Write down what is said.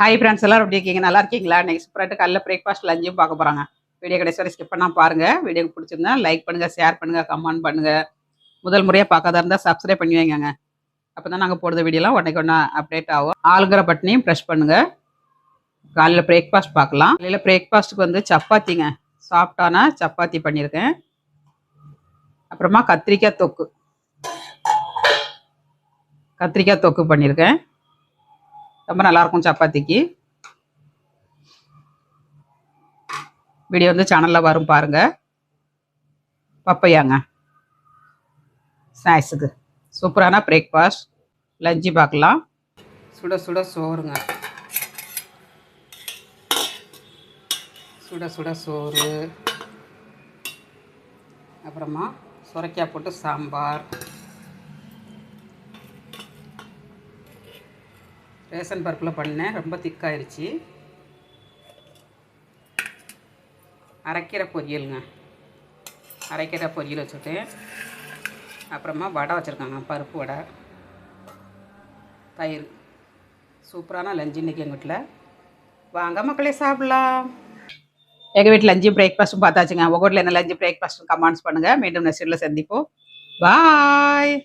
Hi friends, எல்லாரும் எப்படி இருக்கீங்க? நல்லா இருக்கீங்களா? இன்னைக்கு சூப்பராட்டு காலைல பிரேக்ஃபாஸ்ட் லஞ்சும் பார்க்க போகிறாங்க. வீடியோ கடைசி வரை ஸ்கிப் பண்ணால் பாருங்கள். வீடியோக்கு பிடிச்சிருந்தா லைக் பண்ணுங்கள், ஷேர் பண்ணுங்கள், கமெண்ட் பண்ணுங்கள். முதல் முறையாக பார்க்காதா இருந்தால் சப்ஸ்கிரைப் பண்ணி வைங்க. அப்போ தான் நாங்கள் போடுற வீடியோலாம் உடனே ஒன்றா அப்டேட் ஆகும். ஆளுங்கிற பட்டனையும் ப்ரெஸ் பண்ணுங்கள். காலையில் பிரேக்ஃபாஸ்ட் பார்க்கலாம். காலையில் பிரேக்ஃபாஸ்ட்டுக்கு வந்து சப்பாத்திங்க, சாஃப்டான சப்பாத்தி பண்ணியிருக்கேன். அப்புறமா கத்திரிக்காய் தொக்கு பண்ணியிருக்கேன். ரொம்ப நல்லாயிருக்கும் சப்பாத்திக்கு. வீடியோ வந்து சேனலில் வரும் பாருங்கள். பப்பையாங்க ஸ்நாக்ஸுக்கு சூப்பரான பிரேக்ஃபாஸ்ட் லஞ்சு பார்க்கலாம். சுட சுட சோறுங்க, சுட சுட சோறு. அப்புறமா சுரைக்காய் போட்டு சாம்பார். ரேஷன் பருப்பில் பண்ணேன், ரொம்ப திக்காயிருச்சு. அரைக்கீரை பொரியலுங்க, அரைக்கீரை பொரியல் வச்சுருக்கேன். அப்புறமா வடை வச்சுருக்காங்க, பருப்பு வடை, தயிர். சூப்பரான லஞ்சு இன்றைக்கி எங்கள் வீட்டில். வாங்க மக்களே சாப்பிட்லாம். எங்கள் வீட்டில் லஞ்சு பிரேக்ஃபாஸ்ட்டும் பார்த்தாச்சுங்க. உங்கள் வீட்டில் என்ன லஞ்சு பிரேக்ஃபாஸ்ட்டும் கமெண்ட்ஸ் பண்ணுங்கள். மீண்டும் நெக்ஸ்ட் வீடியோவில் சந்திப்போம். பாய்.